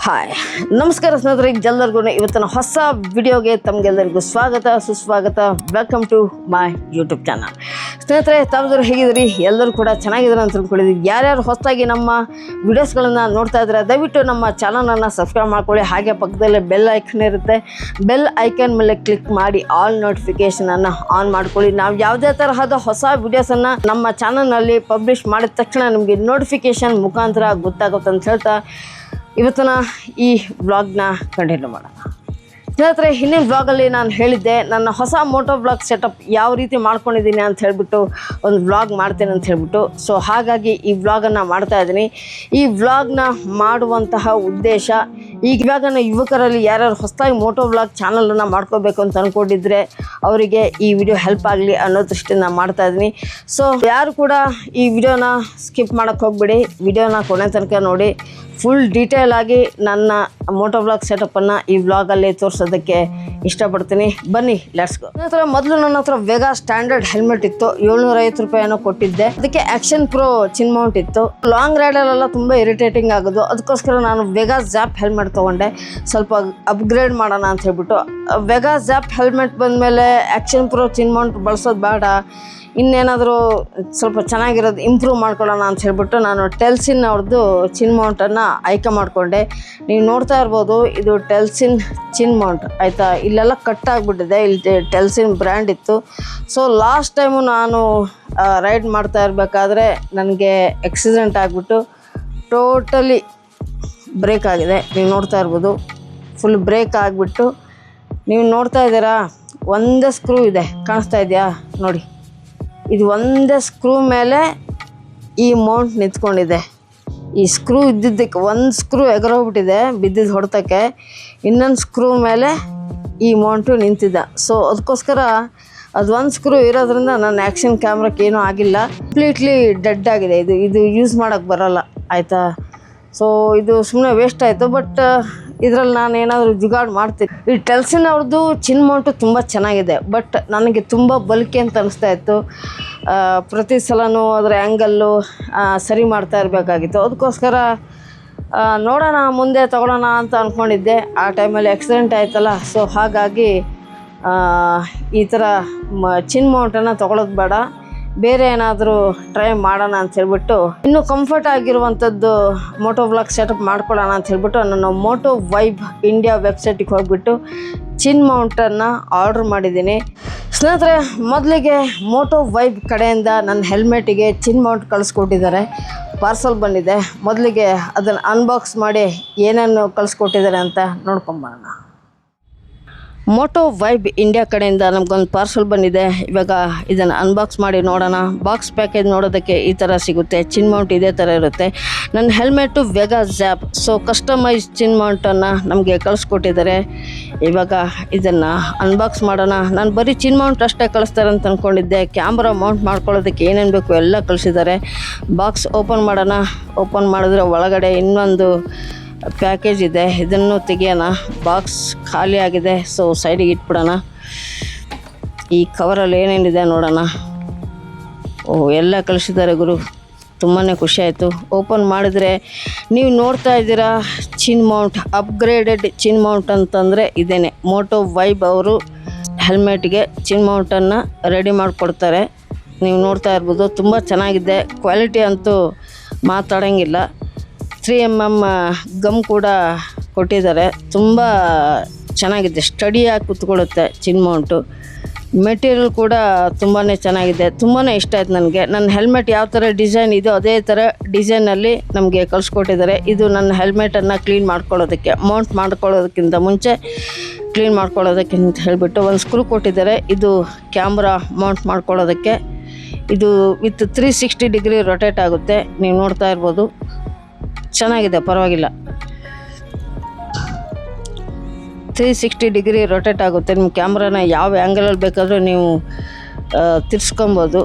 Hi ನಮಸ್ಕಾರ ಸ್ನೇಹಿತರೆ, ಎಲ್ಲರಿಗೂ ಇವತ್ತಿನ ಹೊಸ ವಿಡಿಯೋಗೆ ತಮಗೆಲ್ಲರಿಗೂ ಸ್ವಾಗತ ಸುಸ್ವಾಗತ. Welcome to my YouTube channel. ಸ್ನೇಹಿತರೆ, ತಾವೆಲ್ಲರೂ ಹೇಗಿದ್ದೀರಿ? ಎಲ್ಲರೂ ಕೂಡ ಚೆನ್ನಾಗಿದ್ದಾರೆ ಅಂತ ಅಂದ್ಕೊಂಡಿದ್ದೀವಿ. ಯಾರ್ಯಾರು ಹೊಸದಾಗಿ ನಮ್ಮ ವಿಡಿಯೋಸ್ಗಳನ್ನು ನೋಡ್ತಾ ಇದ್ದಾರೆ ದಯವಿಟ್ಟು ನಮ್ಮ ಚಾನಲನ್ನು ಸಬ್ಸ್ಕ್ರೈಬ್ ಮಾಡ್ಕೊಳ್ಳಿ. ಹಾಗೆ ಪಕ್ಕದಲ್ಲೇ ಬೆಲ್ ಐಕನ್ ಇರುತ್ತೆ, ಬೆಲ್ ಐಕನ್ ಮೇಲೆ ಕ್ಲಿಕ್ ಮಾಡಿ ಆಲ್ ನೋಟಿಫಿಕೇಷನನ್ನು ಆನ್ ಮಾಡ್ಕೊಳ್ಳಿ. ನಾವು ಯಾವುದೇ ತರಹದ ಹೊಸ ವಿಡಿಯೋಸನ್ನು ನಮ್ಮ ಚಾನಲ್ನಲ್ಲಿ ಪಬ್ಲಿಷ್ ಮಾಡಿದ ತಕ್ಷಣ ನಿಮಗೆ ನೋಟಿಫಿಕೇಷನ್ ಮುಖಾಂತರ ಗೊತ್ತಾಗುತ್ತೆ ಅಂತ ಹೇಳ್ತಾ ಇವತ್ತಿನ ಈ ವ್ಲಾಗ್ನ ಕಂಟಿನ್ಯೂ ಮಾಡೋಣ. ಸ್ನೇಹಿತರೆ, ಹಿಂದಿನ ವ್ಲಾಗಲ್ಲಿ ನಾನು ಹೇಳಿದ್ದೆ ನನ್ನ ಹೊಸ ಮೋಟೋ ವ್ಲಾಗ್ ಸೆಟಪ್ ಯಾವ ರೀತಿ ಮಾಡ್ಕೊಂಡಿದ್ದೀನಿ ಅಂತ ಹೇಳಿಬಿಟ್ಟು ಒಂದು ವ್ಲಾಗ್ ಮಾಡ್ತೇನೆ ಅಂತ ಹೇಳಿಬಿಟ್ಟು. ಸೊ ಹಾಗಾಗಿ ಈ ವ್ಲಾಗನ್ನು ಮಾಡ್ತಾ ಇದ್ದೀನಿ. ಈ ವ್ಲಾಗ್ನ ಮಾಡುವಂತಹ ಉದ್ದೇಶ, ಇವಾಗಿನ ಯುವಕರಲ್ಲಿ ಯಾರ್ಯಾರು ಹೊಸದಾಗಿ ಮೋಟೋ ವ್ಲಾಗ್ ಚಾನಲನ್ನು ಮಾಡ್ಕೋಬೇಕು ಅಂತ ಅಂದ್ಕೊಂಡಿದ್ರೆ ಅವರಿಗೆ ಈ ವಿಡಿಯೋ ಹೆಲ್ಪ್ ಆಗಲಿ ಅನ್ನೋ ದೃಷ್ಟಿಯಿಂದ ಮಾಡ್ತಾ ಇದ್ದೀನಿ. ಸೊ ಯಾರು ಕೂಡ ಈ ವಿಡಿಯೋನ ಸ್ಕಿಪ್ ಮಾಡೋಕ್ಕೆ ಹೋಗ್ಬಿಡಿ, ವಿಡಿಯೋನ ಕೊನೆ ತನಕ ನೋಡಿ. ಫುಲ್ ಡೀಟೇಲ್ ಆಗಿ ನನ್ನ ಮೋಟೋ ವ್ಲಾಗ್ ಸೆಟಪ್ಪನ್ನು ಈ ವ್ಲಾಗಲ್ಲಿ ತೋರಿಸೋದಕ್ಕೆ ಇಷ್ಟಪಡ್ತೀನಿ. ಬನ್ನಿ, ಲೆಟ್ಸ್ ಗೋ. ನಂತರ ಮೊದಲು ನನ್ನ ಹತ್ರ ವೆಗಾ ಸ್ಟ್ಯಾಂಡರ್ಡ್ ಹೆಲ್ಮೆಟ್ ಇತ್ತು, 750 ರೂಪಾಯಿನೋ ಕೊಟ್ಟಿದ್ದೆ. ಅದಕ್ಕೆ ಆ್ಯಕ್ಷನ್ ಪ್ರೋ ಚಿನ್ ಮೌಂಟ್ ಇತ್ತು. ಲಾಂಗ್ ರೈಡಲ್ಲೆಲ್ಲ ತುಂಬ ಇರಿಟೇಟಿಂಗ್ ಆಗೋದು, ಅದಕ್ಕೋಸ್ಕರ ನಾನು ವೆಗಾ ಜ್ಯಾಪ್ ಹೆಲ್ಮೆಟ್ ತೊಗೊಂಡೆ. ಸ್ವಲ್ಪ ಅಪ್ಗ್ರೇಡ್ ಮಾಡೋಣ ಅಂತ ಹೇಳ್ಬಿಟ್ಟು ವೆಗಾ ಜ್ಯಾಪ್ ಹೆಲ್ಮೆಟ್ ಬಂದಮೇಲೆ ಆ್ಯಕ್ಷನ್ ಪ್ರೋ ಚಿನ್ ಮೌಂಟ್ ಬಳಸೋದು ಬೇಡ, ಇನ್ನೇನಾದರೂ ಸ್ವಲ್ಪ ಚೆನ್ನಾಗಿರೋದು ಇಂಪ್ರೂವ್ ಮಾಡ್ಕೊಳ್ಳೋಣ ಅಂತ ಹೇಳ್ಬಿಟ್ಟು ನಾನು ಟೆಲ್ಸಿನ್ ಅವ್ರದ್ದು ಚಿನ್ ಮೌಂಟನ್ನು ಆಯ್ಕೆ ಮಾಡಿಕೊಂಡೆ. ನೀವು ನೋಡ್ತಾ ಇರ್ಬೋದು, ಇದು ಟೆಲ್ಸಿನ್ ಚಿನ್ ಮೌಂಟ್ ಆಯಿತಾ. ಇಲ್ಲೆಲ್ಲ ಕಟ್ ಆಗಿಬಿಟ್ಟಿದೆ, ಇಲ್ಲಿ ಟೆಲ್ಸಿನ್ ಬ್ರ್ಯಾಂಡ್ ಇತ್ತು. ಸೊ ಲಾಸ್ಟ್ ಟೈಮು ನಾನು ರೈಡ್ ಮಾಡ್ತಾ ಇರಬೇಕಾದ್ರೆ ನನಗೆ ಆಕ್ಸಿಡೆಂಟ್ ಆಗಿಬಿಟ್ಟು ಟೋಟಲಿ ಬ್ರೇಕ್ ಆಗಿದೆ. ನೀವು ನೋಡ್ತಾ ಇರ್ಬೋದು, ಫುಲ್ ಬ್ರೇಕ್ ಆಗಿಬಿಟ್ಟು. ನೀವು ನೋಡ್ತಾ ಇದ್ದೀರಾ, ಒಂದೇ ಸ್ಕ್ರೂ ಇದೆ, ಕಾಣಿಸ್ತಾ ಇದೆಯಾ ನೋಡಿ. ಇದು ಒಂದೇ ಸ್ಕ್ರೂ ಮೇಲೆ ಈ ಮೌಂಟ್ ನಿಂತ್ಕೊಂಡಿದೆ. ಈ ಸ್ಕ್ರೂ ಇದ್ದಿದ್ದಕ್ಕೆ ಒಂದು ಸ್ಕ್ರೂ ಎಗರೋಗ್ಬಿಟ್ಟಿದೆ ಬಿದ್ದಿದ್ದು ಹೊಡೆತಕ್ಕೆ, ಇನ್ನೊಂದು ಸ್ಕ್ರೂ ಮೇಲೆ ಈ ಮೌಂಟು ನಿಂತಿದ್ದ. ಸೊ ಅದಕ್ಕೋಸ್ಕರ ಅದು ಒಂದು ಸ್ಕ್ರೂ ಇರೋದ್ರಿಂದ ನನ್ನ ಆ್ಯಕ್ಷನ್ ಕ್ಯಾಮ್ರಕ್ಕೆ ಏನೂ ಆಗಿಲ್ಲ. ಕಂಪ್ಲೀಟ್ಲಿ ಡೆಡ್ ಆಗಿದೆ. ಇದು ಯೂಸ್ ಮಾಡೋಕ್ಕೆ ಬರೋಲ್ಲ ಆಯಿತಾ. ಸೊ ಇದು ಸುಮ್ಮನೆ ವೇಸ್ಟ್ ಆಯಿತು. ಬಟ್ ಇದರಲ್ಲಿ ನಾನು ಏನಾದರೂ ಜುಗಾಡ್ ಮಾಡ್ತೀನಿ. ಈ ಟೆಲ್ಸಿನ್ ಅವ್ರದ್ದು ಚಿನ್ ಮೌಂಟು ತುಂಬ ಚೆನ್ನಾಗಿದೆ, ಬಟ್ ನನಗೆ ತುಂಬ ಬಲ್ಕಿ ಅಂತ ಅನಿಸ್ತಾ ಇತ್ತು. ಪ್ರತಿ ಸಲವೂ ಅದರ ಆ್ಯಂಗಲ್ಲು ಸರಿ ಮಾಡ್ತಾ ಇರಬೇಕಾಗಿತ್ತು. ಅದಕ್ಕೋಸ್ಕರ ನೋಡೋಣ ಮುಂದೆ ತೊಗೊಳ್ಳೋಣ ಅಂತ ಅಂದ್ಕೊಂಡಿದ್ದೆ. ಆ ಟೈಮಲ್ಲಿ ಆಕ್ಸಿಡೆಂಟ್ ಆಯ್ತಲ್ಲ, ಸೊ ಹಾಗಾಗಿ ಈ ಥರ ಚಿನ್ ಮೌಂಟನ್ನು ತೊಗೊಳೋದು ಬೇಡ, ಬೇರೆ ಏನಾದರೂ ಟ್ರೈ ಮಾಡೋಣ ಅಂತ ಹೇಳ್ಬಿಟ್ಟು ಇನ್ನೂ ಕಂಫರ್ಟ್ ಆಗಿರುವಂಥದ್ದು ಮೋಟೋ ವ್ಲಾಗ್ ಸೆಟಪ್ ಮಾಡ್ಕೊಳ್ಳೋಣ ಅಂತ ಹೇಳ್ಬಿಟ್ಟು ನಾನು ಮೋಟೋ ವೈಬ್ ಇಂಡಿಯಾ ವೆಬ್ಸೈಟಿಗೆ ಹೋಗ್ಬಿಟ್ಟು ಚಿನ್ ಮೌಂಟನ್ನು ಆರ್ಡ್ರ್ ಮಾಡಿದ್ದೀನಿ. ಸ್ನೇಹಿತರೆ, ಮೊದಲಿಗೆ ಮೋಟೋ ವೈಬ್ ಕಡೆಯಿಂದ ನನ್ನ ಹೆಲ್ಮೆಟಿಗೆ ಚಿನ್ ಮೌಂಟ್ ಕಳಿಸ್ಕೊಟ್ಟಿದ್ದಾರೆ, ಪಾರ್ಸಲ್ ಬಂದಿದೆ. ಮೊದಲಿಗೆ ಅದನ್ನು ಅನ್ಬಾಕ್ಸ್ ಮಾಡಿ ಏನೇನು ಕಳಿಸ್ಕೊಟ್ಟಿದ್ದಾರೆ ಅಂತ ನೋಡ್ಕೊಂಬರೋಣ. ಮೋಟೋ ವೈಬ್ ಇಂಡಿಯಾ ಕಡೆಯಿಂದ ನಮಗೊಂದು ಪಾರ್ಸಲ್ ಬಂದಿದೆ. ಇವಾಗ ಇದನ್ನು ಅನ್ಬಾಕ್ಸ್ ಮಾಡಿ ನೋಡೋಣ. ಬಾಕ್ಸ್ ಪ್ಯಾಕೇಜ್ ನೋಡೋದಕ್ಕೆ ಈ ಥರ ಸಿಗುತ್ತೆ. ಚಿನ್ ಮೌಂಟ್ ಇದೇ ಥರ ಇರುತ್ತೆ. ನನ್ನ helmet Vega Zapp, so customise ಚಿನ್ ಮೌಂಟನ್ನು ನಮಗೆ ಕಳಿಸ್ಕೊಟ್ಟಿದ್ದಾರೆ. ಇವಾಗ ಇದನ್ನು ಅನ್ಬಾಕ್ಸ್ ಮಾಡೋಣ. ನಾನು ಬರೀ ಚಿನ್ ಮೌಂಟ್ ಅಷ್ಟೇ ಕಳಿಸ್ತಾರೆ ಅಂತ ಅಂದ್ಕೊಂಡಿದ್ದೆ. ಕ್ಯಾಮ್ರಾ ಮೌಂಟ್ ಮಾಡ್ಕೊಳ್ಳೋದಕ್ಕೆ ಏನೇನು ಬೇಕು ಎಲ್ಲ ಕಳಿಸಿದ್ದಾರೆ. ಬಾಕ್ಸ್ ಓಪನ್ ಮಾಡೋಣ. ಓಪನ್ ಮಾಡಿದ್ರೆ ಒಳಗಡೆ ಇನ್ನೊಂದು ಪ್ಯಾಕೇಜ್ ಇದೆ, ಇದನ್ನು ತೆಗಿಯೋಣ. ಬಾಕ್ಸ್ ಖಾಲಿ ಆಗಿದೆ, ಸೊ ಸೈಡಿಗೆ ಇಟ್ಬಿಡೋಣ. ಈ ಕವರಲ್ಲಿ ಏನೇನಿದೆ ನೋಡೋಣ. ಎಲ್ಲ ಕಳಿಸಿದ್ದಾರೆ ಗುರು, ತುಂಬಾ ಖುಷಿ ಆಯಿತು. ಓಪನ್ ಮಾಡಿದರೆ ನೀವು ನೋಡ್ತಾ ಇದ್ದೀರಾ ಚಿನ್ ಮೌಂಟ್, ಅಪ್ಗ್ರೇಡೆಡ್ ಚಿನ್ ಮೌಂಟ್ ಅಂತಂದರೆ ಇದೇನೆ. ಮೋಟೋ ವೈಬ್ ಅವರು ಹೆಲ್ಮೆಟ್ಗೆ ಚಿನ್ ಮೌಂಟನ್ನು ರೆಡಿ ಮಾಡಿಕೊಡ್ತಾರೆ. ನೀವು ನೋಡ್ತಾ ಇರ್ಬೋದು, ತುಂಬ ಚೆನ್ನಾಗಿದೆ. ಕ್ವಾಲಿಟಿ ಅಂತೂ ಮಾತಾಡೋಂಗಿಲ್ಲ. 3mm ಗಮ್ ಕೂಡ ಕೊಟ್ಟಿದ್ದಾರೆ. ತುಂಬ ಚೆನ್ನಾಗಿದೆ, ಸ್ಟಡಿಯಾಗಿ ಕೂತ್ಕೊಳ್ಳುತ್ತೆ ಚಿನ್ ಮೌಂಟು. ಮೆಟೀರಿಯಲ್ ಕೂಡ ತುಂಬಾ ಚೆನ್ನಾಗಿದೆ. ತುಂಬಾ ಇಷ್ಟ ಆಯ್ತು ನನಗೆ. ನನ್ನ ಹೆಲ್ಮೆಟ್ ಯಾವ ಥರ ಡಿಸೈನ್ ಇದೆಯೋ ಅದೇ ಥರ ಡಿಸೈನಲ್ಲಿ ನಮಗೆ ಕಳಿಸ್ಕೊಟ್ಟಿದ್ದಾರೆ. ಇದು ನನ್ನ ಹೆಲ್ಮೆಟನ್ನು ಕ್ಲೀನ್ ಮಾಡ್ಕೊಳ್ಳೋದಕ್ಕೆ, ಮೌಂಟ್ ಮಾಡ್ಕೊಳ್ಳೋದಕ್ಕಿಂತ ಮುಂಚೆ ಕ್ಲೀನ್ ಮಾಡ್ಕೊಳ್ಳೋದಕ್ಕಿಂತ ಹೇಳಿಬಿಟ್ಟು ಒಂದು ಸ್ಕ್ರೂ ಕೊಟ್ಟಿದ್ದಾರೆ. ಇದು ಕ್ಯಾಮ್ರಾ ಮೌಂಟ್ ಮಾಡ್ಕೊಳ್ಳೋದಕ್ಕೆ. ಇದು ವಿತ್ 360 ಡಿಗ್ರಿ ರೊಟೇಟ್ ಆಗುತ್ತೆ. ನೀವು ನೋಡ್ತಾ ಇರ್ಬೋದು, ಚೆನ್ನಾಗಿದೆ, ಪರವಾಗಿಲ್ಲ. 360 ಡಿಗ್ರಿ ರೊಟೇಟ್ ಆಗುತ್ತೆ. ನಿಮ್ಮ ಕ್ಯಾಮ್ರಾನ ಯಾವ ಆ್ಯಂಗಲಲ್ಲಿ ಬೇಕಾದರೂ ನೀವು ತಿರ್ಸ್ಕೊಬೋದು.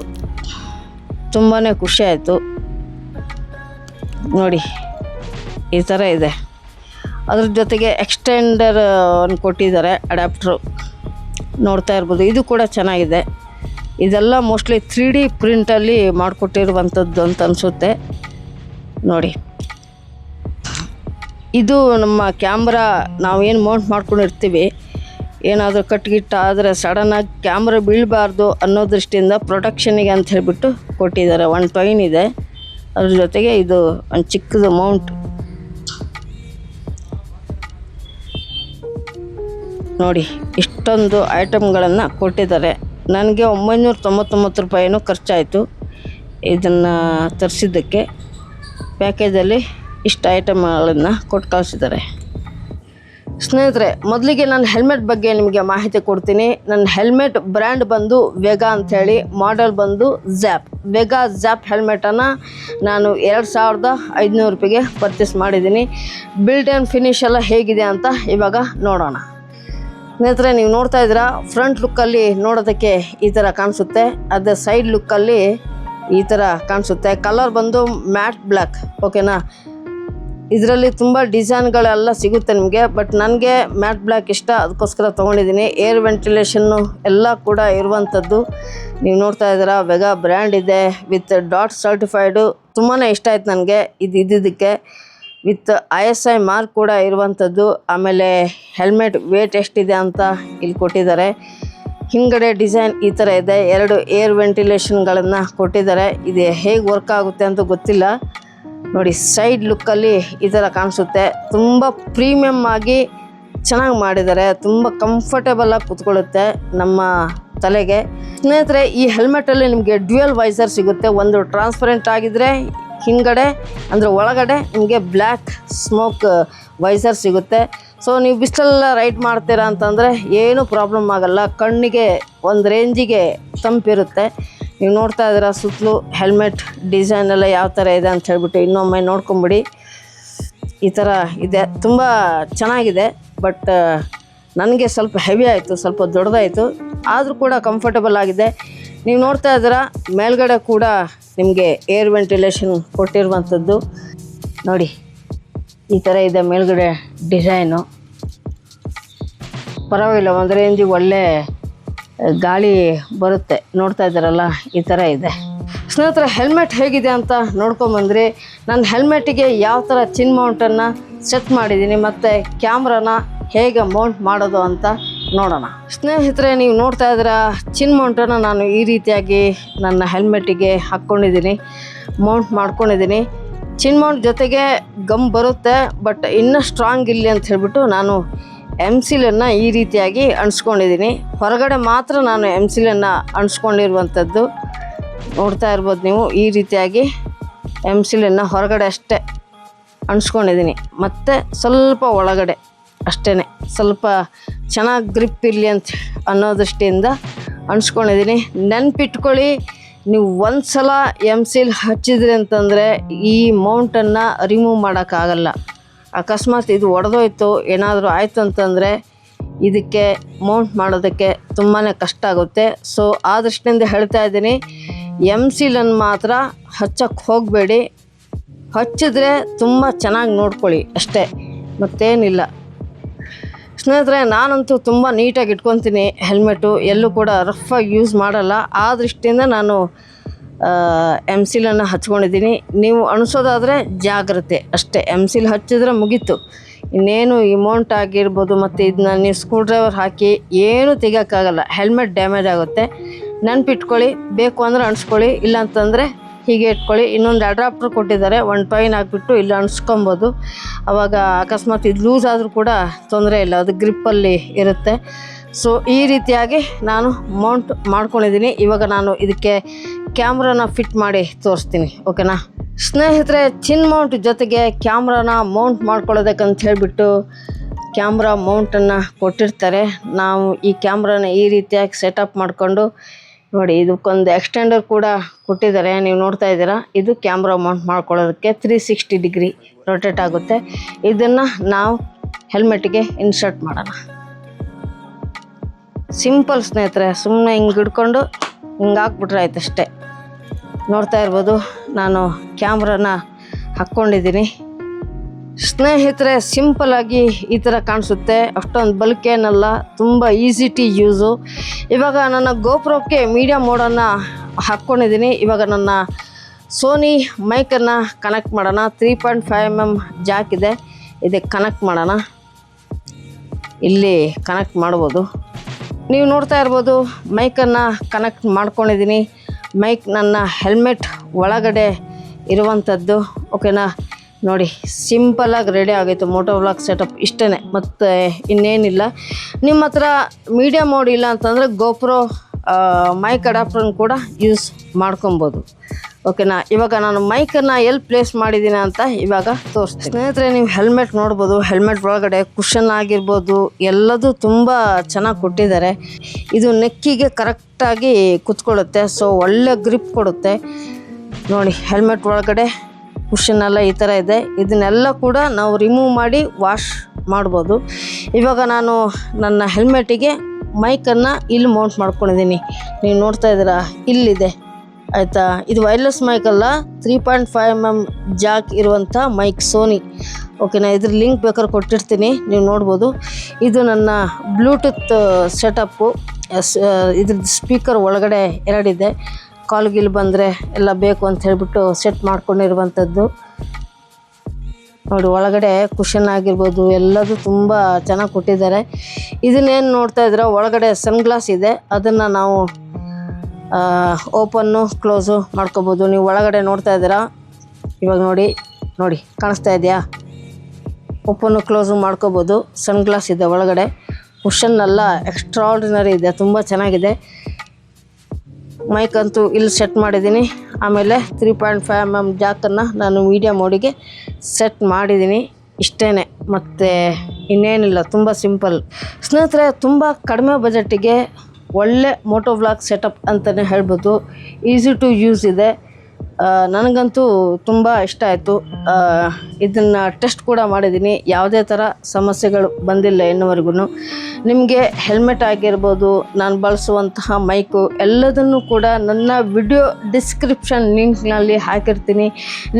ತುಂಬಾ ಖುಷಿ ಆಯಿತು ನೋಡಿ. ಈ ಥರ ಇದೆ. ಅದ್ರ ಜೊತೆಗೆ ಎಕ್ಸ್ಟೆಂಡರ್ ಒಂದು ಕೊಟ್ಟಿದ್ದಾರೆ, ಅಡ್ಯಾಪ್ಟ್ರು. ನೋಡ್ತಾ ಇರ್ಬೋದು, ಇದು ಕೂಡ ಚೆನ್ನಾಗಿದೆ. ಇದೆಲ್ಲ ಮೋಸ್ಟ್ಲಿ 3D ಪ್ರಿಂಟಲ್ಲಿ ಮಾಡಿಕೊಟ್ಟಿರುವಂಥದ್ದು ಅಂತ ಅನಿಸುತ್ತೆ ನೋಡಿ. ಇದು ನಮ್ಮ ಕ್ಯಾಮ್ರಾ ನಾವೇನು ಮೌಂಟ್ ಮಾಡ್ಕೊಂಡಿರ್ತೀವಿ, ಏನಾದರೂ ಕಟ್ಗಿಟ್ಟ ಆದರೆ ಸಡನ್ನಾಗಿ ಕ್ಯಾಮ್ರಾ ಬೀಳಬಾರ್ದು ಅನ್ನೋ ದೃಷ್ಟಿಯಿಂದ ಪ್ರೊಟೆಕ್ಷನಿಗೆ ಅಂತ ಹೇಳಿಬಿಟ್ಟು ಕೊಟ್ಟಿದ್ದಾರೆ. ಒಂದು ಟೈನ್ ಇದೆ, ಅದ್ರ ಜೊತೆಗೆ ಇದು ಒಂದು ಚಿಕ್ಕದು ಮೌಂಟ್ ನೋಡಿ. ಇಷ್ಟೊಂದು ಐಟಮ್ಗಳನ್ನು ಕೊಟ್ಟಿದ್ದಾರೆ. ನನಗೆ 999 ರೂಪಾಯಿನೂ ಖರ್ಚಾಯಿತು ಇದನ್ನು ತರಿಸಿದ್ದಕ್ಕೆ. ಪ್ಯಾಕೇಜಲ್ಲಿ ಇಷ್ಟು ಐಟಮ್ಗಳನ್ನು ಕೊಟ್ಟು ಕಳಿಸಿದ್ದಾರೆ. ಸ್ನೇಹಿತರೆ, ಮೊದಲಿಗೆ ನನ್ನ ಹೆಲ್ಮೆಟ್ ಬಗ್ಗೆ ನಿಮಗೆ ಮಾಹಿತಿ ಕೊಡ್ತೀನಿ. ನನ್ನ ಹೆಲ್ಮೆಟ್ ಬ್ರ್ಯಾಂಡ್ ಬಂದು ವೆಗಾ ಅಂಥೇಳಿ, ಮಾಡೆಲ್ ಬಂದು ಜ್ಯಾಪ್. ವೆಗಾ ಜ್ಯಾಪ್ ಹೆಲ್ಮೆಟನ್ನು ನಾನು 2500 ರೂಪಾಯಿಗೆ ಪರ್ಚೇಸ್ ಮಾಡಿದ್ದೀನಿ. ಬಿಲ್ಡ್ ಆ್ಯಂಡ್ ಫಿನಿಶ್ ಎಲ್ಲ ಹೇಗಿದೆ ಅಂತ ಇವಾಗ ನೋಡೋಣ. ಸ್ನೇಹಿತರೆ, ನೀವು ನೋಡ್ತಾ ಇದ್ದೀರಾ, ಫ್ರಂಟ್ ಲುಕ್ಕಲ್ಲಿ ನೋಡೋದಕ್ಕೆ ಈ ಥರ ಕಾಣಿಸುತ್ತೆ. ಅದೇ ಸೈಡ್ ಲುಕ್ಕಲ್ಲಿ ಈ ಥರ ಕಾಣಿಸುತ್ತೆ. ಕಲರ್ ಬಂದು ಮ್ಯಾಟ್ ಬ್ಲ್ಯಾಕ್, ಓಕೆನಾ. ಇದರಲ್ಲಿ ತುಂಬ ಡಿಸೈನ್ಗಳೆಲ್ಲ ಸಿಗುತ್ತೆ ನಿಮಗೆ, ಬಟ್ ನನಗೆ ಮ್ಯಾಟ್ ಬ್ಲ್ಯಾಕ್ ಇಷ್ಟ, ಅದಕ್ಕೋಸ್ಕರ ತೊಗೊಂಡಿದ್ದೀನಿ. ಏರ್ ವೆಂಟಿಲೇಷನ್ನು ಎಲ್ಲ ಕೂಡ ಇರುವಂಥದ್ದು. ನೀವು ನೋಡ್ತಾ ಇದ್ದೀರಾ, ವೆಗಾ ಬ್ರ್ಯಾಂಡ್ ಇದೆ ವಿತ್ ಡಾಟ್ ಸರ್ಟಿಫೈಡು. ತುಂಬಾ ಇಷ್ಟ ಆಯ್ತು ನನಗೆ ಇದ್ದಿದ್ದಕ್ಕೆ. ವಿತ್ ISI ಮಾರ್ಕ್ ಕೂಡ ಇರುವಂಥದ್ದು. ಆಮೇಲೆ ಹೆಲ್ಮೆಟ್ ವೇಟ್ ಎಷ್ಟಿದೆ ಅಂತ ಇಲ್ಲಿ ಕೊಟ್ಟಿದ್ದಾರೆ. ಹಿಂಗಡೆ ಡಿಸೈನ್ ಈ ಥರ ಇದೆ. 2 ಏರ್ ವೆಂಟಿಲೇಷನ್ಗಳನ್ನು ಕೊಟ್ಟಿದ್ದಾರೆ. ಇದು ಹೇಗೆ ವರ್ಕ್ ಆಗುತ್ತೆ ಅಂತ ಗೊತ್ತಿಲ್ಲ. ನೋಡಿ, ಸೈಡ್ ಲುಕ್ಕಲ್ಲಿ ಈ ಥರ ಕಾಣಿಸುತ್ತೆ. ತುಂಬ ಪ್ರೀಮಿಯಮ್ ಆಗಿ ಚೆನ್ನಾಗಿ ಮಾಡಿದ್ದಾರೆ. ತುಂಬ ಕಂಫರ್ಟೇಬಲಾಗಿ ಕೂತ್ಕೊಳ್ಳುತ್ತೆ ನಮ್ಮ ತಲೆಗೆ. ಸ್ನೇಹಿತರೆ, ಈ ಹೆಲ್ಮೆಟಲ್ಲಿ ನಿಮಗೆ ಡ್ಯುಯಲ್ ವೈಸರ್ ಸಿಗುತ್ತೆ. ಒಂದು ಟ್ರಾನ್ಸ್ಪರೆಂಟ್ ಆಗಿದ್ದರೆ ಹಿಂಗಡೆ ಅಂದರೆ ಒಳಗಡೆ ನಿಮಗೆ ಬ್ಲ್ಯಾಕ್ ಸ್ಮೋಕ್ ವೈಸರ್ ಸಿಗುತ್ತೆ. ಸೊ ನೀವು ಬಿಸಿಲೆಲ್ಲ ರೈಡ್ ಮಾಡ್ತೀರಾ ಅಂತಂದರೆ ಏನೂ ಪ್ರಾಬ್ಲಮ್ ಆಗೋಲ್ಲ. ಕಣ್ಣಿಗೆ ಒಂದು ರೇಂಜಿಗೆ ತಂಪಿರುತ್ತೆ. ನೀವು ನೋಡ್ತಾ ಇದ್ದೀರಾ ಸುತ್ತಲೂ ಹೆಲ್ಮೆಟ್ ಡಿಸೈನ್ ಎಲ್ಲ ಯಾವ ಥರ ಇದೆ ಅಂತ ಹೇಳ್ಬಿಟ್ಟು ಇನ್ನೊಮ್ಮೆ ನೋಡ್ಕೊಂಬಿಡಿ. ಈ ಥರ ಇದೆ, ತುಂಬ ಚೆನ್ನಾಗಿದೆ. ಬಟ್ ನನಗೆ ಸ್ವಲ್ಪ ಹೆವಿ ಆಯಿತು, ಸ್ವಲ್ಪ ದೊಡ್ಡದಾಯಿತು. ಆದರೂ ಕೂಡ ಕಂಫರ್ಟಬಲ್ ಆಗಿದೆ. ನೀವು ನೋಡ್ತಾ ಇದ್ದೀರಾ, ಮೇಲ್ಗಡೆ ಕೂಡ ನಿಮಗೆ ಏರ್ ವೆಂಟಿಲೇಷನ್ ಕೊಟ್ಟಿರುವಂಥದ್ದು ನೋಡಿ. ಈ ಥರ ಇದೆ ಮೇಲ್ಗಡೆ ಡಿಸೈನು. ಪರವಾಗಿಲ್ಲ, ಒಂದು ರೇಂಜಿಗೆ ಒಳ್ಳೆ ಗಾಳಿ ಬರುತ್ತೆ. ನೋಡ್ತಾ ಇದ್ದಾರಲ್ಲ, ಈ ಥರ ಇದೆ. ಸ್ನೇಹಿತರೆ, ಹೆಲ್ಮೆಟ್ ಹೇಗಿದೆ ಅಂತ ನೋಡ್ಕೊಂಬಂದ್ರಿ. ನನ್ನ ಹೆಲ್ಮೆಟ್ಟಿಗೆ ಯಾವ ಥರ ಚಿನ್ ಮೌಂಟನ್ನು ಸೆಟ್ ಮಾಡಿದ್ದೀನಿ ಮತ್ತು ಕ್ಯಾಮ್ರಾನ ಹೇಗೆ ಮೌಂಟ್ ಮಾಡೋದು ಅಂತ ನೋಡೋಣ. ಸ್ನೇಹಿತರೆ, ನೀವು ನೋಡ್ತಾ ಇದ್ದೀರಾ, ಚಿನ್ ಮೌಂಟನ್ನು ನಾನು ಈ ರೀತಿಯಾಗಿ ನನ್ನ ಹೆಲ್ಮೆಟ್ಟಿಗೆ ಹಾಕ್ಕೊಂಡಿದ್ದೀನಿ, ಮೌಂಟ್ ಮಾಡ್ಕೊಂಡಿದ್ದೀನಿ. ಚಿನ್ ಮೌಂಟ್ ಜೊತೆಗೆ ಗಮ್ ಬರುತ್ತೆ, ಬಟ್ ಇನ್ನೂ ಸ್ಟ್ರಾಂಗ್ ಇರಲಿ ಅಂತ ಹೇಳ್ಬಿಟ್ಟು ನಾನು MCLನ್ನು ಈ ರೀತಿಯಾಗಿ ಅಂಟಿಸ್ಕೊಂಡಿದ್ದೀನಿ. ಹೊರಗಡೆ ಮಾತ್ರ ನಾನು MCLನ್ನು ಅಂಟಿಸ್ಕೊಂಡಿರುವಂಥದ್ದು. ನೋಡ್ತಾ ಇರ್ಬೋದು ನೀವು, ಈ ರೀತಿಯಾಗಿ MCLನ್ನು ಹೊರಗಡೆ ಅಷ್ಟೇ ಅಂಟಿಸ್ಕೊಂಡಿದ್ದೀನಿ. ಮತ್ತು ಸ್ವಲ್ಪ ಒಳಗಡೆ ಅಷ್ಟೇ, ಸ್ವಲ್ಪ ಚೆನ್ನಾಗಿ ಗ್ರಿಪ್ ಇರಲಿ ಅಂತ ಅನ್ನೋ ದೃಷ್ಟಿಯಿಂದ ಅಂಟಿಸ್ಕೊಂಡಿದ್ದೀನಿ. ನೆನಪಿಟ್ಕೊಳ್ಳಿ, ನೀವು ಒಂದು ಸಲ MCL ಹಚ್ಚಿದ್ರಿ ಅಂತಂದರೆ ಈ ಮೌಂಟನ್ನು ರಿಮೂವ್ ಮಾಡೋಕ್ಕಾಗಲ್ಲ. ಅಕಸ್ಮಾತ್ ಇದು ಒಡೆದೋಯ್ತು, ಏನಾದರೂ ಆಯಿತು ಅಂತಂದರೆ ಇದಕ್ಕೆ ಮೌಂಟ್ ಮಾಡೋದಕ್ಕೆ ತುಂಬಾ ಕಷ್ಟ ಆಗುತ್ತೆ. ಸೊ ಆ ದೃಷ್ಟಿಯಿಂದ ಹೇಳ್ತಾ ಇದ್ದೀನಿ, MCLನ್ನು ಮಾತ್ರ ಹಚ್ಚಕ್ಕೆ ಹೋಗಬೇಡಿ. ಹಚ್ಚಿದ್ರೆ ತುಂಬ ಚೆನ್ನಾಗಿ ನೋಡ್ಕೊಳ್ಳಿ ಅಷ್ಟೇ, ಮತ್ತೇನಿಲ್ಲ. ಸ್ನೇಹಿತರೆ, ನಾನಂತೂ ತುಂಬ ನೀಟಾಗಿ ಇಟ್ಕೊತೀನಿ ಹೆಲ್ಮೆಟು. ಎಲ್ಲೂ ಕೂಡ ರಫಾಗಿ ಯೂಸ್ ಮಾಡಲ್ಲ. ಆ ದೃಷ್ಟಿಯಿಂದ ನಾನು MCLನ್ನು ಹಚ್ಕೊಂಡಿದ್ದೀನಿ. ನೀವು ಅನಿಸೋದಾದರೆ ಜಾಗ್ರತೆ ಅಷ್ಟೇ. MCL ಹಚ್ಚಿದ್ರೆ ಮುಗೀತು. ಇನ್ನೇನು ಈ ಮೌಂಟ್ ಆಗಿರ್ಬೋದು ಮತ್ತು ಇದನ್ನ ನೀವು ಸ್ಕ್ರೂ ಡ್ರೈವರ್ ಹಾಕಿ ಏನೂ ತೆಗಿಯೋಕ್ಕಾಗಲ್ಲ. ಹೆಲ್ಮೆಟ್ ಡ್ಯಾಮೇಜ್ ಆಗುತ್ತೆ. ನೆನಪಿಟ್ಕೊಳ್ಳಿ, ಬೇಕು ಅಂದರೆ ಅಣಿಸ್ಕೊಳ್ಳಿ, ಇಲ್ಲಾಂತಂದರೆ ಹೀಗೆ ಇಟ್ಕೊಳ್ಳಿ. ಇನ್ನೊಂದು ಅಡ್ರಾಪ್ಟರ್ ಕೊಟ್ಟಿದ್ದಾರೆ, ಒಂದು ಟೈನ್ ಹಾಕ್ಬಿಟ್ಟು ಇಲ್ಲಿ ಅಣಿಸ್ಕೊಬೋದು. ಆವಾಗ ಅಕಸ್ಮಾತ್ ಇದು ಲೂಸ್ ಆದರೂ ಕೂಡ ತೊಂದರೆ ಇಲ್ಲ, ಅದು ಗ್ರಿಪ್ಪಲ್ಲಿ ಇರುತ್ತೆ. ಸೊ ಈ ರೀತಿಯಾಗಿ ನಾನು ಮೌಂಟ್ ಮಾಡ್ಕೊಂಡಿದ್ದೀನಿ. ಇವಾಗ ನಾನು ಇದಕ್ಕೆ ಕ್ಯಾಮ್ರಾನ ಫಿಟ್ ಮಾಡಿ ತೋರಿಸ್ತೀನಿ, ಓಕೆನಾ. ಸ್ನೇಹಿತರೆ, ಚಿನ್ ಮೌಂಟ್ ಜೊತೆಗೆ ಕ್ಯಾಮ್ರಾನ ಮೌಂಟ್ ಮಾಡ್ಕೊಳ್ಳೋದಕ್ಕಂತ ಹೇಳಿಬಿಟ್ಟು ಕ್ಯಾಮ್ರಾ ಮೌಂಟನ್ನು ಕೊಟ್ಟಿರ್ತಾರೆ. ನಾವು ಈ ಕ್ಯಾಮ್ರಾನ ಈ ರೀತಿಯಾಗಿ ಸೆಟಪ್ ಮಾಡಿಕೊಂಡು ನೋಡಿ, ಇದಕ್ಕೊಂದು ಎಕ್ಸ್ಟೆಂಡರ್ ಕೂಡ ಕೊಟ್ಟಿದ್ದಾರೆ. ನೀವು ನೋಡ್ತಾ ಇದ್ದೀರಾ, ಇದು ಕ್ಯಾಮ್ರಾ ಮೌಂಟ್ ಮಾಡ್ಕೊಳ್ಳೋದಕ್ಕೆ 360 ಡಿಗ್ರಿ ರೊಟೇಟ್ ಆಗುತ್ತೆ. ಇದನ್ನು ನಾವು ಹೆಲ್ಮೆಟ್ಗೆ ಇನ್ಸರ್ಟ್ ಮಾಡೋಣ. ಸಿಂಪಲ್ ಸ್ನೇಹಿತರೆ, ಸುಮ್ಮನೆ ಹಿಂಗೆ ಹಿಡ್ಕೊಂಡು ಹಿಂಗೆ ಹಾಕ್ಬಿಟ್ರೆ ಆಯ್ತು ಅಷ್ಟೇ. ನೋಡ್ತಾ ಇರ್ಬೋದು, ನಾನು ಕ್ಯಾಮ್ರಾನ ಹಾಕ್ಕೊಂಡಿದ್ದೀನಿ. ಸ್ನೇಹಿತರೆ, ಸಿಂಪಲ್ಲಾಗಿ ಈ ಥರ ಕಾಣಿಸುತ್ತೆ, ಅಷ್ಟೊಂದು ಬಲ್ಕ್ ಏನಲ್ಲ, ತುಂಬ ಈಸಿ ಟು ಯೂಸು. ಇವಾಗ ನನ್ನ ಗೋಪ್ರೋಕ್ಕೆ ಮೀಡಿಯಾ ಮೋಡನ್ನು ಹಾಕ್ಕೊಂಡಿದ್ದೀನಿ. ಇವಾಗ ನನ್ನ ಸೋನಿ ಮೈಕನ್ನು ಕನೆಕ್ಟ್ ಮಾಡೋಣ. 3.5mm ಜಾಕ್ ಇದೆ. ಇದಕ್ಕೆ ಕನೆಕ್ಟ್ ಮಾಡೋಣ. ಇಲ್ಲಿ ಕನೆಕ್ಟ್ ಮಾಡ್ಬೋದು. ನೀವು ನೋಡ್ತಾ ಇರ್ಬೋದು ಮೈಕನ್ನು ಕನೆಕ್ಟ್ ಮಾಡ್ಕೊಂಡಿದ್ದೀನಿ. ಮೈಕ್ ನನ್ನ ಹೆಲ್ಮೆಟ್ ಒಳಗಡೆ ಇರುವಂಥದ್ದು. ಓಕೆನಾ, ನೋಡಿ ಸಿಂಪಲಾಗಿ ರೆಡಿ ಆಗೋಯ್ತು ಮೋಟೋ ವ್ಲಾಗ್ ಸೆಟಪ್. ಇಷ್ಟೇ, ಮತ್ತು ಇನ್ನೇನಿಲ್ಲ. ನಿಮ್ಮ ಹತ್ರ ಮೀಡಿಯಾ ಮೋಡ್ ಇಲ್ಲ ಅಂತಂದರೆ ಗೋಪ್ರೋ ಮೈಕ್ ಅಡಾಪ್ಟರ್ನ ಕೂಡ ಯೂಸ್ ಮಾಡ್ಕೊಬೋದು. ಓಕೆನಾ, ಇವಾಗ ನಾನು ಮೈಕನ್ನು ಎಲ್ಲಿ ಪ್ಲೇಸ್ ಮಾಡಿದ್ದೀನಿ ಅಂತ ಇವಾಗ ತೋರಿಸ್ತೀನಿ. ಸ್ನೇಹಿತರೆ, ನೀವು ಹೆಲ್ಮೆಟ್ ನೋಡ್ಬೋದು. ಹೆಲ್ಮೆಟ್ ಒಳಗಡೆ ಕುಷನ್ ಆಗಿರ್ಬೋದು ಎಲ್ಲದೂ ತುಂಬ ಚೆನ್ನಾಗಿ ಕೊಟ್ಟಿದ್ದಾರೆ. ಇದು ನೆಕ್ಕಿಗೆ ಕರೆಕ್ಟಾಗಿ ಕುತ್ಕೊಳ್ಳುತ್ತೆ. ಸೊ ಒಳ್ಳೆ ಗ್ರಿಪ್ ಕೊಡುತ್ತೆ. ನೋಡಿ ಹೆಲ್ಮೆಟ್ ಒಳಗಡೆ ಕುಷನ್ ಎಲ್ಲ ಈ ಥರ ಇದೆ. ಇದನ್ನೆಲ್ಲ ಕೂಡ ನಾವು ರಿಮೂವ್ ಮಾಡಿ ವಾಶ್ ಮಾಡ್ಬೋದು. ಇವಾಗ ನಾನು ನನ್ನ ಹೆಲ್ಮೆಟಿಗೆ ಮೈಕನ್ನು ಇಲ್ಲಿ ಮೌಂಟ್ ಮಾಡ್ಕೊಂಡಿದ್ದೀನಿ. ನೀವು ನೋಡ್ತಾ ಇದ್ದೀರಾ, ಇಲ್ಲಿದೆ ಆಯಿತಾ. ಇದು ವೈರ್ಲೆಸ್ ಮೈಕ್ ಅಲ್ಲ, 3.5 mm ಜಾಕ್ ಇರುವಂಥ ಮೈಕ್ ಸೋನಿ. ಓಕೆನಾ, ಇದ್ರ ಲಿಂಕ್ ಬೇಕಾದ್ರೆ ಕೊಟ್ಟಿರ್ತೀನಿ, ನೀವು ನೋಡ್ಬೋದು. ಇದು ನನ್ನ ಬ್ಲೂಟೂತ್ ಸೆಟಪ್ಪು. ಇದ್ರದ್ದು ಸ್ಪೀಕರ್ ಒಳಗಡೆ 2 ಇದೆ. ಕಾಲ್ಗಿಲ್ ಬಂದರೆ ಎಲ್ಲ ಬೇಕು ಅಂತ ಹೇಳಿಬಿಟ್ಟು ಸೆಟ್ ಮಾಡ್ಕೊಂಡಿರುವಂಥದ್ದು. ನೋಡಿ ಒಳಗಡೆ ಕುಷನ್ ಆಗಿರ್ಬೋದು ಎಲ್ಲದೂ ತುಂಬ ಚೆನ್ನಾಗಿ ಕೊಟ್ಟಿದ್ದಾರೆ. ಇದನ್ನೇನು ನೋಡ್ತಾ ಇದ್ದೀರಾ, ಒಳಗಡೆ ಸನ್ಗ್ಲಾಸ್ ಇದೆ. ಅದನ್ನು ನಾವು ಓಪನ್ನು ಕ್ಲೋಸು ಮಾಡ್ಕೋಬೋದು. ನೀವು ಒಳಗಡೆ ನೋಡ್ತಾ ಇದ್ದೀರಾ, ಇವಾಗ ನೋಡಿ ಕಾಣಿಸ್ತಾ ಇದೆಯಾ? ಓಪನ್ನು ಕ್ಲೋಸು ಮಾಡ್ಕೋಬೋದು. ಸನ್ಗ್ಲಾಸ್ ಇದೆ ಒಳಗಡೆ. ಕುಷನ್ ಎಲ್ಲ ಎಕ್ಸ್ಟ್ರಾರ್ಡಿನರಿ ಇದೆ, ತುಂಬ ಚೆನ್ನಾಗಿದೆ. ಮೈಕ್ ಅಂತೂ ಇಲ್ಲಿ ಸೆಟ್ ಮಾಡಿದ್ದೀನಿ. ಆಮೇಲೆ 3.5 mm ಜಾಕನ್ನು ನಾನು ಮೀಡಿಯಾ ಮೋಡಿಗೆ ಸೆಟ್ ಮಾಡಿದ್ದೀನಿ. ಇಷ್ಟೇ, ಮತ್ತು ಇನ್ನೇನಿಲ್ಲ, ತುಂಬ ಸಿಂಪಲ್. ಸ್ನೇಹಿತರೆ, ತುಂಬ ಕಡಿಮೆ ಬಜೆಟ್ಟಿಗೆ ಒಳ್ಳೆ ಮೋಟೋ ವ್ಲಾಗ್ ಸೆಟಪ್ ಅಂತಲೇ ಹೇಳ್ಬೋದು. ಈಸಿ ಟು ಯೂಸ್ ಇದೆ. ನನಗಂತೂ ತುಂಬ ಇಷ್ಟ ಆಯಿತು. ಇದನ್ನು ಟೆಸ್ಟ್ ಕೂಡ ಮಾಡಿದ್ದೀನಿ. ಯಾವುದೇ ಥರ ಸಮಸ್ಯೆಗಳು ಬಂದಿಲ್ಲ ಇನ್ನುವರೆಗೂ. ನಿಮಗೆ ಹೆಲ್ಮೆಟ್ ಆಗಿರ್ಬೋದು, ನಾನು ಬಳಸುವಂತಹ ಮೈಕು ಎಲ್ಲದನ್ನು ಕೂಡ ನನ್ನ ವಿಡಿಯೋ ಡಿಸ್ಕ್ರಿಪ್ಷನ್ ಲಿಂಕ್ನಲ್ಲಿ ಹಾಕಿರ್ತೀನಿ.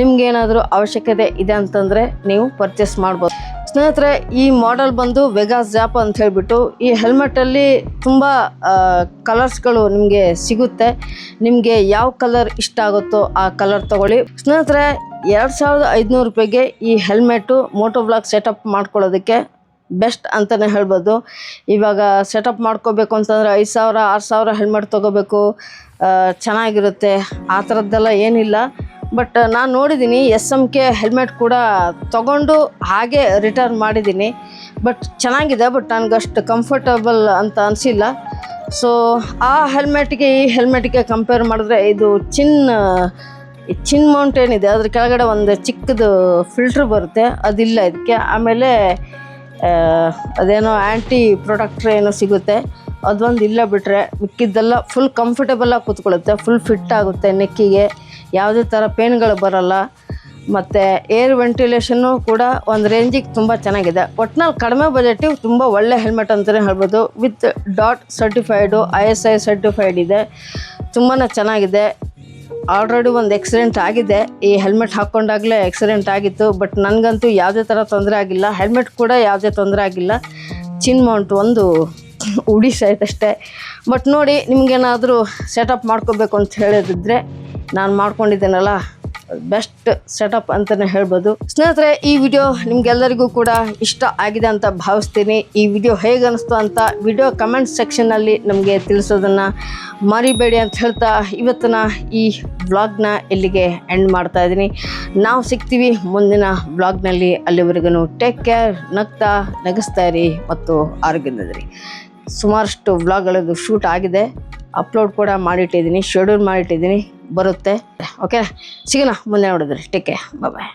ನಿಮಗೇನಾದರೂ ಅವಶ್ಯಕತೆ ಇದೆ ಅಂತಂದರೆ ನೀವು ಪರ್ಚೇಸ್ ಮಾಡ್ಬೋದು. ಸ್ನೇಹಿತರೆ, ಈ ಮಾಡೆಲ್ ಬಂದು ವೆಗಾಸ್ ಜಾಪ್ ಅಂತ ಹೇಳಿಬಿಟ್ಟು ಈ ಹೆಲ್ಮೆಟಲ್ಲಿ ತುಂಬ ಕಲರ್ಸ್ಗಳು ನಿಮಗೆ ಸಿಗುತ್ತೆ. ನಿಮಗೆ ಯಾವ ಕಲರ್ ಇಷ್ಟ ಆಗುತ್ತೋ ಆ ಕಲರ್ ತೊಗೊಳ್ಳಿ. ಸ್ನೇಹಿತರೆ, 2500 ರೂಪಾಯಿಗೆ ಈ ಹೆಲ್ಮೆಟು ಮೋಟೋ ವ್ಲಾಗ್ ಸೆಟಪ್ ಮಾಡ್ಕೊಳ್ಳೋದಕ್ಕೆ ಬೆಸ್ಟ್ ಅಂತಲೇ ಹೇಳ್ಬೋದು. ಇವಾಗ ಸೆಟಪ್ ಮಾಡ್ಕೋಬೇಕು ಅಂತಂದರೆ 5000 6000 ಹೆಲ್ಮೆಟ್ ತೊಗೋಬೇಕು, ಚೆನ್ನಾಗಿರುತ್ತೆ, ಆ ಥರದ್ದೆಲ್ಲ ಏನಿಲ್ಲ. ಬಟ್ ನಾನು ನೋಡಿದ್ದೀನಿ SMK ಹೆಲ್ಮೆಟ್ ಕೂಡ ತೊಗೊಂಡು ಹಾಗೆ ರಿಟರ್ನ್ ಮಾಡಿದ್ದೀನಿ. ಬಟ್ ಚೆನ್ನಾಗಿದೆ, ಬಟ್ ನನಗಷ್ಟು ಕಂಫರ್ಟಬಲ್ ಅಂತ ಅನಿಸಿಲ್ಲ. ಸೊ ಆ ಹೆಲ್ಮೆಟ್ಗೆ ಈ ಹೆಲ್ಮೆಟ್ಗೆ ಕಂಪೇರ್ ಮಾಡಿದ್ರೆ ಇದು ಚಿನ್ ಮೌಂಟ್ ಏನಿದೆ ಅದ್ರ ಕೆಳಗಡೆ ಒಂದು ಚಿಕ್ಕದು ಫಿಲ್ಟ್ರ್ ಬರುತ್ತೆ, ಅದಿಲ್ಲ ಇದಕ್ಕೆ. ಆಮೇಲೆ ಅದೇನೋ ಆ್ಯಂಟಿ ಪ್ರೊಟೆಕ್ಟ್ರ್ ಏನೋ ಸಿಗುತ್ತೆ, ಅದೊಂದು ಇಲ್ಲ. ಬಿಟ್ಟರೆ ಮಿಕ್ಕಿದ್ದೆಲ್ಲ ಫುಲ್ ಕಂಫರ್ಟಬಲಾಗಿ ಕೂತ್ಕೊಳ್ಳುತ್ತೆ, ಫುಲ್ ಫಿಟ್ ಆಗುತ್ತೆ ನೆಕ್ಕಿಗೆ, ಯಾವುದೇ ಥರ ಪೇನ್ಗಳು ಬರೋಲ್ಲ. ಮತ್ತು ಏರ್ ವೆಂಟಿಲೇಷನ್ನು ಕೂಡ ಒಂದು ರೇಂಜಿಗೆ ತುಂಬ ಚೆನ್ನಾಗಿದೆ. ಒಟ್ನಲ್ಲಿ ಕಡಿಮೆ ಬಜೆಟಿಗೆ ತುಂಬ ಒಳ್ಳೆ ಹೆಲ್ಮೆಟ್ ಅಂತಲೇ ಹೇಳ್ಬೋದು. With dot certified, ISI certified ಇದೆ, ತುಂಬಾ ಚೆನ್ನಾಗಿದೆ. ಆಲ್ರೆಡಿ ಒಂದು ಆಕ್ಸಿಡೆಂಟ್ ಆಗಿದೆ, ಈ ಹೆಲ್ಮೆಟ್ ಹಾಕ್ಕೊಂಡಾಗಲೇ ಆಕ್ಸಿಡೆಂಟ್ ಆಗಿತ್ತು. ಬಟ್ ನನಗಂತೂ ಯಾವುದೇ ಥರ ತೊಂದರೆ ಆಗಿಲ್ಲ, ಹೆಲ್ಮೆಟ್ ಕೂಡ ಯಾವುದೇ ತೊಂದರೆ ಆಗಿಲ್ಲ. ಚಿನ್ ಮೌಂಟ್ ಒಂದು ಉಡಿಸಾಯ್ತಷ್ಟೇ. ಬಟ್ ನೋಡಿ, ನಿಮಗೇನಾದರೂ ಸೆಟಪ್ ಮಾಡ್ಕೋಬೇಕು ಅಂತ ಹೇಳಿದ್ರೆ ನಾನು ಮಾಡ್ಕೊಂಡಿದ್ದೇನಲ್ಲ, ಬೆಸ್ಟ್ ಸೆಟಪ್ ಅಂತಲೇ ಹೇಳ್ಬೋದು. ಸ್ನೇಹಿತರೆ, ಈ ವಿಡಿಯೋ ನಿಮಗೆಲ್ಲರಿಗೂ ಕೂಡ ಇಷ್ಟ ಆಗಿದೆ ಅಂತ ಭಾವಿಸ್ತೀನಿ. ಈ ವಿಡಿಯೋ ಹೇಗೆ ಅನ್ನಿಸ್ತು ಅಂತ ವಿಡಿಯೋ ಕಮೆಂಟ್ ಸೆಕ್ಷನ್ನಲ್ಲಿ ನಮಗೆ ತಿಳಿಸೋದನ್ನು ಮರಿಬೇಡಿ ಅಂತ ಹೇಳ್ತಾ ಇವತ್ತಿನ ಈ ವ್ಲಾಗ್ನ ಇಲ್ಲಿಗೆ ಎಂಡ್ ಮಾಡ್ತಾ ಇದ್ದೀನಿ. ನಾವು ಸಿಗ್ತೀವಿ ಮುಂದಿನ ವ್ಲಾಗ್ನಲ್ಲಿ. ಅಲ್ಲಿವರೆಗೂ ಟೇಕ್ ಕೇರ್, ನಗ್ತಾ ನಗಿಸ್ತಾ ಇರಿ ಮತ್ತು ಆರೋಗ್ಯದಿಂದಿರಿ. ಸುಮಾರಷ್ಟು ವ್ಲಾಗ್ಗಳದ್ದು ಶೂಟ್ ಆಗಿದೆ, ಅಪ್ಲೋಡ್ ಕೂಡ ಮಾಡಿಟ್ಟಿದ್ದೀನಿ, ಶೆಡ್ಯೂಲ್ ಮಾಡಿಟ್ಟಿದ್ದೀನಿ, ಬರುತ್ತೆ. ಓಕೆ, ಸಿಗೋಣ ಮುಂದೆ ನೋಡಿದ್ರಿ. ಟೇಕ್ ಕೇರ್, ಬಾಯ್.